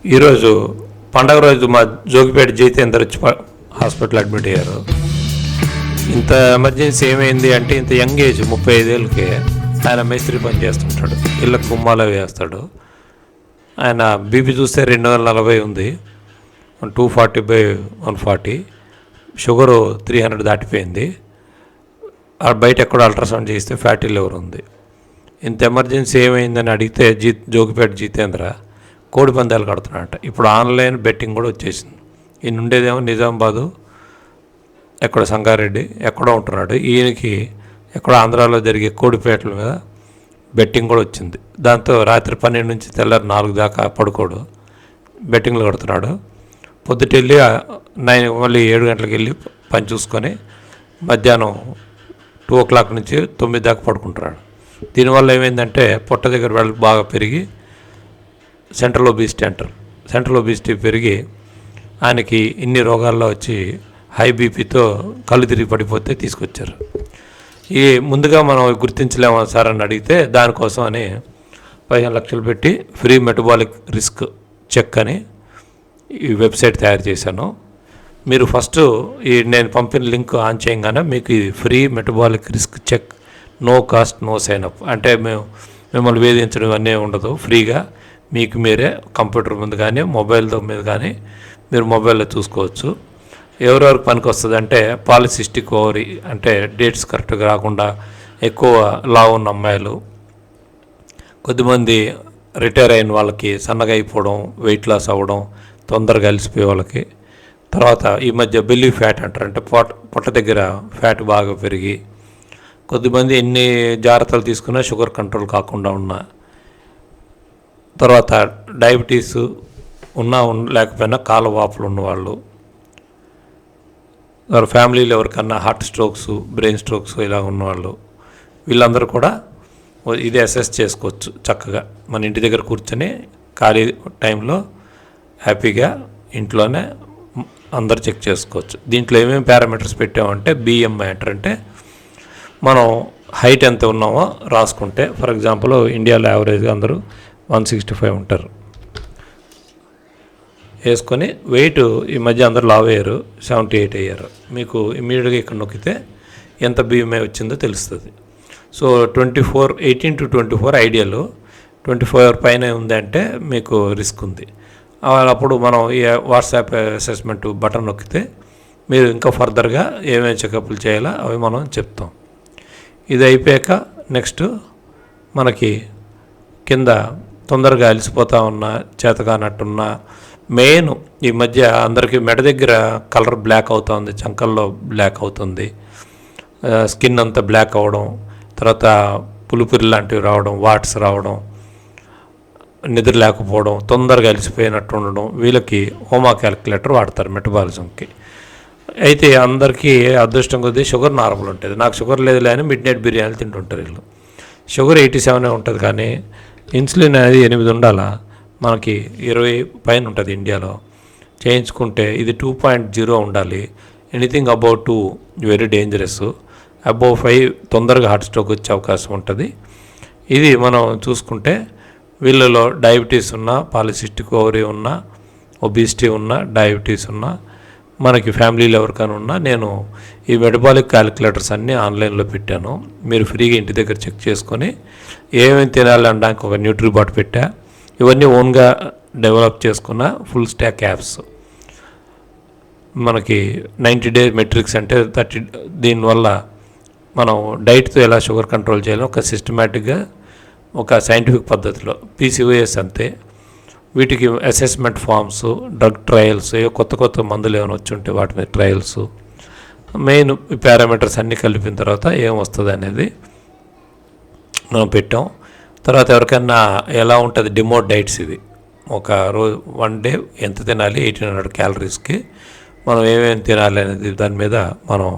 ఈరోజు పండగ రోజు మా జోగిపేట జితేందర్ వచ్చి హాస్పిటల్ అడ్మిట్ అయ్యారు. ఇంత ఎమర్జెన్సీ ఏమైంది అంటే, ఇంత యంగ్ ఏజ్ 35 ఏళ్ళకి ఆయన మేస్త్రి పని చేస్తుంటాడు, ఇళ్ళ కుమ్మాలో వేస్తాడు. ఆయన బీపీ చూస్తే 240 ఉంది, 240/140, షుగరు 300 దాటిపోయింది. బయట ఎక్కడో అల్ట్రాసౌండ్ చేస్తే ఫ్యాటీ లివర్ ఉంది. ఇంత ఎమర్జెన్సీ ఏమైందని అడిగితే జోగిపేట జితేంద్ర కోడి పందాలు కడుతున్నాడట. ఇప్పుడు ఆన్లైన్ బెట్టింగ్ కూడా వచ్చేసింది. ఈయన ఉండేదేమో నిజామాబాదు, ఎక్కడ సంగారెడ్డి ఎక్కడో ఉంటున్నాడు. ఈయనకి ఎక్కడో ఆంధ్రాలో జరిగే కోడిపేటల మీద బెట్టింగ్ కూడా వచ్చింది. దాంతో రాత్రి 12 నుంచి తెల్లారి 4 దాకా పడుకోడు, బెట్టింగ్లు కడుతున్నాడు. పొద్దుటెళ్ళి 9 మళ్ళీ 7 గంటలకు వెళ్ళి పని చూసుకొని మధ్యాహ్నం 2 o'clock నుంచి 9 దాకా పడుకుంటున్నాడు. దీనివల్ల ఏమైందంటే పొట్ట దగ్గర వెళ్ళి బాగా పెరిగి సెంట్రల్ ఒబిసిటీ పెరిగి ఆయనకి ఇన్ని రోగాల్లో వచ్చి హై బీపీతో కళ్ళు తిరిగి పడిపోతే తీసుకొచ్చారు. ఈ ముందుగా మనం గుర్తించలేమా సార్ అని అడిగితే, దానికోసం అని 15 లక్షలు పెట్టి ఫ్రీ మెటబాలిక్ రిస్క్ చెక్ అని ఈ వెబ్సైట్ తయారు చేశాను. మీరు ఫస్ట్ నేను పంపిన లింక్ ఆన్ చేయగానే మీకు ఈ free metabolic risk check, no cost no signup. అంటే మిమ్మల్ని వేధించడం అన్నీ ఉండదు, ఫ్రీగా మీకు మీరే కంప్యూటర్ మీద కానీ మొబైల్ మీద కానీ మీరు మొబైల్లో చూసుకోవచ్చు. ఎవరెవరికి పనికి వస్తుంది అంటే, పాలిసిస్టిక్ ఓవరీ అంటే డేట్స్ కరెక్ట్గా రాకుండా ఎక్కువ లావు ఉన్న అమ్మాయిలు, కొద్దిమంది రిటైర్ అయిన వాళ్ళకి, సన్నగా అయిపోవడం, వెయిట్ లాస్ అవ్వడం, తొందరగా అలసిపోయే వాళ్ళకి, తర్వాత ఈ మధ్య బెల్లీ ఫ్యాట్ అంటారు, అంటే పొట్ట దగ్గర ఫ్యాట్ బాగా పెరిగి కొద్దిమంది ఎన్ని జాగ్రత్తలు తీసుకున్నా షుగర్ కంట్రోల్ కాకుండా ఉన్న, తర్వాత డయాబెటీస్ ఉన్నా లేకపోయినా కాళ్ళ వాపులు ఉన్నవాళ్ళు, ఫ్యామిలీలో ఎవరికన్నా హార్ట్ స్ట్రోక్స్, బ్రెయిన్ స్ట్రోక్స్ ఇలా ఉన్నవాళ్ళు, వీళ్ళందరూ కూడా ఇది అసెస్ చేసుకోవచ్చు చక్కగా. మన ఇంటి దగ్గర కూర్చొని ఖాళీ టైంలో హ్యాపీగా ఇంట్లోనే అందరు చెక్ చేసుకోవచ్చు. దీంట్లో ఏమేమి పారామీటర్స్ పెట్టామంటే, బిఎంఐ అంటారంటే మనం హైట్ ఎంత ఉన్నామో రాసుకుంటే, ఫర్ ఎగ్జాంపుల్ ఇండియాలో యావరేజ్గా అందరూ 165 ఉంటారు, వేసుకొని వెయిట్ ఈ మధ్య అందరూ లావ్ అయ్యారు, 78 అయ్యారు. మీకు ఇమీడియట్గా ఇక్కడ నొక్కితే ఎంత బిఎంఐ వచ్చిందో తెలుస్తుంది. సో 18 to 24 ఐడియల్, 24 పైన ఉందంటే మీకు రిస్క్ ఉంది. అప్పుడు మనం ఈ వాట్సాప్ అసెస్మెంట్ బటన్ నొక్కితే మీరు ఇంకా ఫర్దర్గా ఏమేమి చెకప్లు చేయాలో అవి మనం చెప్తాం. ఇది అయిపోయాక నెక్స్ట్ మనకి కింద తొందరగా అలసిపోతూ ఉన్నా, చేతగానట్టున్నా, మెయిన్ ఈ మధ్య అందరికీ మెడ దగ్గర కలర్ బ్లాక్ అవుతుంది, చంకల్లో బ్లాక్ అవుతుంది, స్కిన్ అంతా బ్లాక్ అవ్వడం, తర్వాత పులిపురి లాంటివి రావడం, వాట్స్ రావడం, నిద్ర లేకపోవడం, తొందరగా అలసిపోయినట్టు ఉండడం, వీళ్ళకి హోమా క్యాలిక్యులేటర్ వాడతారు మెటబాలిజంకి. అయితే అందరికీ అదృష్టం కొద్దీ షుగర్ నార్మల్ ఉంటుంది. నాకు షుగర్ లేదు అని మిడ్ నైట్ బిర్యానీలు తింటుంటారు వీళ్ళు. షుగర్ 87 ఉంటుంది, కానీ ఇన్సులిన్ అనేది 8 ఉండాలా, మనకి 20 పైన ఉంటుంది ఇండియాలో. చేయించుకుంటే ఇది 2.0 ఉండాలి. Anything above 2 very dangerous, above 5 తొందరగా హార్ట్ స్ట్రోక్ వచ్చే అవకాశం ఉంటుంది. ఇది మనం చూసుకుంటే వీళ్ళలో డయాబెటీస్ ఉన్నా, పాలిసిస్టిక్ ఓవరీ ఉన్నా, ఒబిసిటీ ఉన్నా, డయాబెటీస్ ఉన్నా, మనకి ఫ్యామిలీలో ఎవరికైనా ఉన్నా, నేను ఈ మెటబాలిక్ క్యాలిక్యులేటర్స్ అన్నీ ఆన్లైన్లో పెట్టాను. మీరు ఫ్రీగా ఇంటి దగ్గర చెక్ చేసుకొని ఏమేమి తినాలనడానికి ఒక న్యూట్రీబాట్ పెట్టా. ఇవన్నీ ఓన్గా డెవలప్ చేసుకున్న ఫుల్ స్టాక్ యాప్స్. మనకి 90 days మెట్రిక్స్ అంటే 30, దీనివల్ల మనం డైట్తో ఎలా షుగర్ కంట్రోల్ చేయాలో ఒక సిస్టమేటిక్గా, ఒక సైంటిఫిక్ పద్ధతిలో. పీసీఓఎస్ అంతే, వీటికి అసెస్మెంట్ ఫామ్స్, డ్రగ్ ట్రయల్స్, కొత్త మందులు ఏమైనా వచ్చి ఉంటే వాటి మీద ట్రయల్స్, మెయిన్ పారామీటర్స్ అన్నీ కలిపిన తర్వాత ఏం వస్తుంది అనేది మనం పెట్టాం. తర్వాత ఎవరికైనా ఎలా ఉంటుంది డిమో డైట్స్, ఇది ఒక రోజు 1 day ఎంత తినాలి, 1800 క్యాలరీస్కి మనం ఏమేమి తినాలి అనేది దాని మీద మనం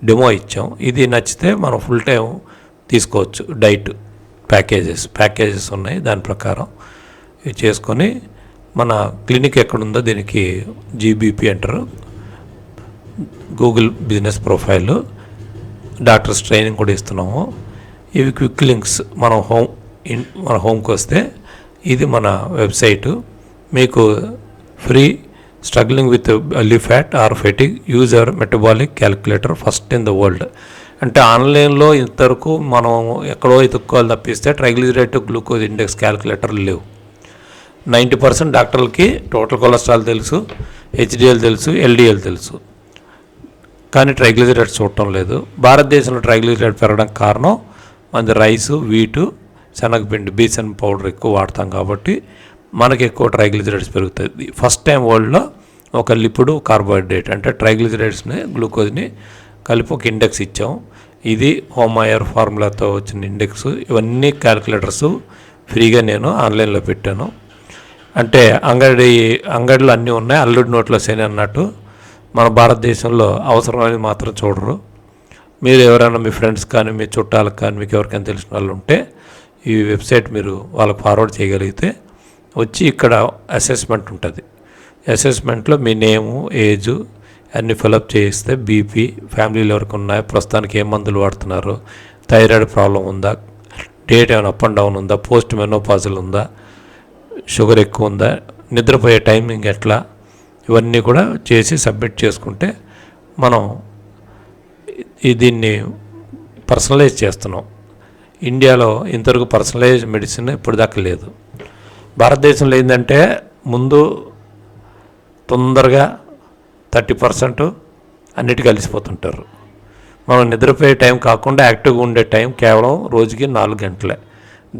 డెమో ఇచ్చాం. ఇది నచ్చితే మనం ఫుల్ టైం తీసుకోవచ్చు. డైట్ ప్యాకేజెస్ ఉన్నాయి, దాని ప్రకారం ఇది చేసుకొని మన క్లినిక్ ఎక్కడుందో దీనికి జీబీపీ అంటారు, Google business profile, doctors training కూడా ఇస్తున్నాము. ఇవి క్విక్ లింక్స్ మన హోమ్కి వస్తే ఇది మన వెబ్సైటు. మీకు free struggling with belly fat are fatigue use our metabolic calculator first in the world. అంటే ఆన్లైన్లో ఇంతవరకు మనం ఎక్కడో ఎత్తుక్కోవాలి తప్పిస్తే ట్రైగ్లిజరైడ్ గ్లూకోజ్ ఇండెక్స్ క్యాలిక్యులేటర్లు లేవు. 90% డాక్టర్లకి టోటల్ కొలెస్ట్రాల్ తెలుసు, హెచ్డిఎల్ తెలుసు, ఎల్డిఎల్ తెలుసు, కానీ ట్రైగ్లిజరైడ్స్ చూడటం లేదు. భారతదేశంలో ట్రైగ్లిజరైడ్ పెరగడానికి కారణం మనది రైసు, వీటు, శనగపిండి, బీసన్ పౌడర్ ఎక్కువ వాడతాం కాబట్టి మనకి ఎక్కువ ట్రైగ్లిజరైడ్స్ పెరుగుతుంది. ఫస్ట్ టైం వరల్డ్లో ఒక లిపిడ్ కార్బోహైడ్రేట్ అంటే ట్రైగ్లిజరైడ్స్ని గ్లూకోజ్ని కలిపి ఒక ఇండెక్స్ ఇచ్చాం. ఇది హోమయర్ ఫార్ములాతో వచ్చిన ఇండెక్స్. ఇవన్నీ క్యాలిక్యులేటర్స్ ఫ్రీగా నేను ఆన్లైన్లో పెట్టాను. అంటే అంగడిలో అన్నీ ఉన్నాయి, అల్లుడి నోట్లో శని అన్నట్టు. మన భారతదేశంలో అవసరమైనది మాత్రం చూడరు. మీరు ఎవరైనా మీ ఫ్రెండ్స్ కానీ మీ చుట్టాలకు కానీ మీకు ఎవరికైనా తెలిసిన వాళ్ళు ఉంటే ఈ వెబ్సైట్ మీరు వాళ్ళకి ఫార్వర్డ్ చేయగలిగితే వచ్చి ఇక్కడ అసెస్మెంట్ ఉంటుంది. అసెస్మెంట్లో మీ నేము, ఏజు అన్నీ ఫిలప్ చేయిస్తే బీపీ, ఫ్యామిలీలో ఎవరికి ఉన్నాయి, ప్రస్తుతానికి ఏ మందులు వాడుతున్నారు, థైరాయిడ్ ప్రాబ్లం ఉందా, డేట్ ఏమైనా అప్ అండ్ డౌన్ ఉందా, పోస్ట్ మెనోపాజల్ ఉందా, షుగర్ ఎక్కువ ఉందా, నిద్రపోయే టైమింగ్ ఎట్లా, ఇవన్నీ కూడా చేసి సబ్మిట్ చేసుకుంటే మనం దీన్ని పర్సనలైజ్ చేస్తున్నాం. ఇండియాలో ఇంతవరకు పర్సనలైజ్ మెడిసిన్ ఇప్పటిదాకా లేదు. భారతదేశంలో ఏంటంటే ముందు తొందరగా 30% అన్నిటి కలిసిపోతుంటారు. మనం నిద్రపోయే టైం కాకుండా యాక్టివ్గా ఉండే టైం కేవలం రోజుకి 4 గంటలే.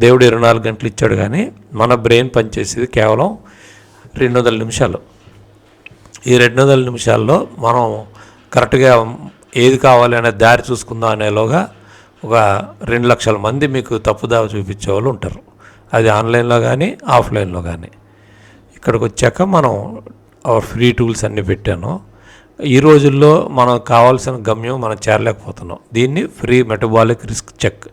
దేవుడు 24 గంటలు ఇచ్చాడు, కానీ మన బ్రెయిన్ పనిచేసేది కేవలం 200 నిమిషాలు. ఈ 200 నిమిషాల్లో మనం కరెక్ట్గా ఏది కావాలి అనే దారి చూసుకుందాం అనేలోగా ఒక 2 లక్షల మంది మీకు తప్పుదావ చూపించే వాళ్ళు ఉంటారు. అది ఆన్లైన్లో కానీ ఆఫ్లైన్లో కానీ. ఇక్కడికి వచ్చాక మనం ఫ్రీ టూల్స్ అన్నీ పెట్టాను. ఈ రోజుల్లో మనకు కావాల్సిన గమ్యం మనం చేరలేకపోతున్నాం. దీన్ని free metabolic risk check,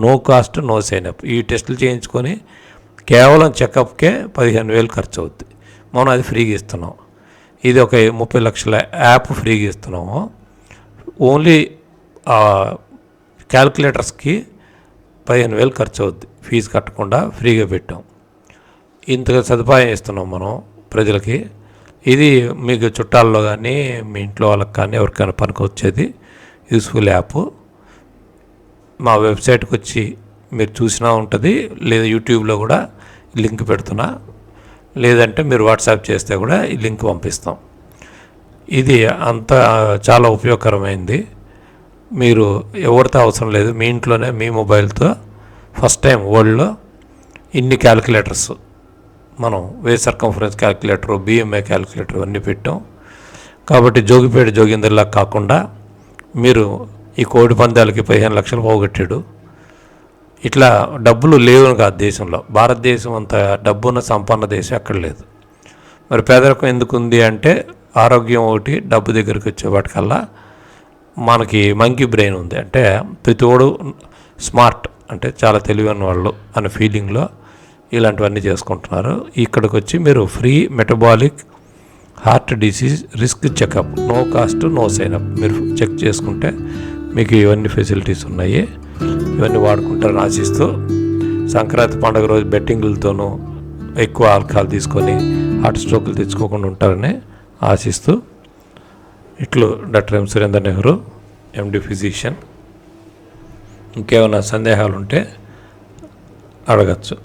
no cost no signup. ఈ టెస్టులు చేయించుకొని కేవలం చెకప్కే 15,000 ఖర్చు అవుద్ది. మనం అది ఫ్రీగా ఇస్తున్నాం. ఇది ఒక 30 లక్షల యాప్ ఫ్రీగా ఇస్తున్నాము. ఓన్లీ క్యాల్కులేటర్స్కి 15,000 ఖర్చు అవుద్ది. ఫీజు కట్టకుండా ఫ్రీగా పెట్టాం. ఇంతగా సదుపాయం ఇస్తున్నాం మనం ప్రజలకి. ఇది మీకు చుట్టాల్లో కానీ మీ ఇంట్లో వాళ్ళకి కానీ ఎవరికైనా పనికి వచ్చేది యూస్ఫుల్ యాప్. మా వెబ్సైట్కి వచ్చి మీరు చూసినా ఉంటుంది, లేదా యూట్యూబ్లో కూడా లింక్ పెడుతున్నా, లేదంటే మీరు వాట్సాప్ చేస్తే కూడా ఈ లింక్ పంపిస్తాం. ఇది అంతా చాలా ఉపయోగకరమైంది. మీరు ఎవరితో అవసరం లేదు, మీ ఇంట్లోనే మీ మొబైల్తో ఫస్ట్ టైం వరల్డ్లో ఇన్ని క్యాలిక్యులేటర్స్ మనం wave circumference calculator, BMI calculator అన్నీ పెట్టాం. కాబట్టి జోగిపేట జోగిందర్లా కాకుండా మీరు ఈ కోడి పందాలకి 15 లక్షలు పోగొట్టాడు. ఇట్లా డబ్బులు లేవు కాదు దేశంలో. భారతదేశం అంత డబ్బున్న సంపన్న దేశం ఎక్కడ లేదు. మరి పేదరికం ఎందుకు ఉంది అంటే ఆరోగ్యం ఒకటి, డబ్బు దగ్గరికి వచ్చేవాటికల్లా మనకి మంకీ బ్రెయిన్ ఉంది. అంటే ప్రతివాడు స్మార్ట్ అంటే చాలా తెలివైన వాళ్ళు అనే ఫీలింగ్లో ఇలాంటివన్నీ చేసుకుంటున్నారు. ఇక్కడికి వచ్చి మీరు free metabolic heart disease risk checkup, no cost no signup మీరు చెక్ చేసుకుంటే మీకు ఇవన్నీ ఫెసిలిటీస్ ఉన్నాయి. ఇవన్నీ వాడుకుంటారని ఆశిస్తూ, సంక్రాంతి పండుగ రోజు బెట్టింగులతోనూ ఎక్కువ ఆల్కహాల్ తీసుకొని హార్ట్ స్ట్రోక్లు తెచ్చుకోకుండా ఉంటారని ఆశిస్తూ, ఇట్లు డాక్టర్ ఎం సురేందర్ నెహ్రూ, ఎండి ఫిజిషియన్. ఇంకేమైనా సందేహాలు ఉంటే అడగచ్చు.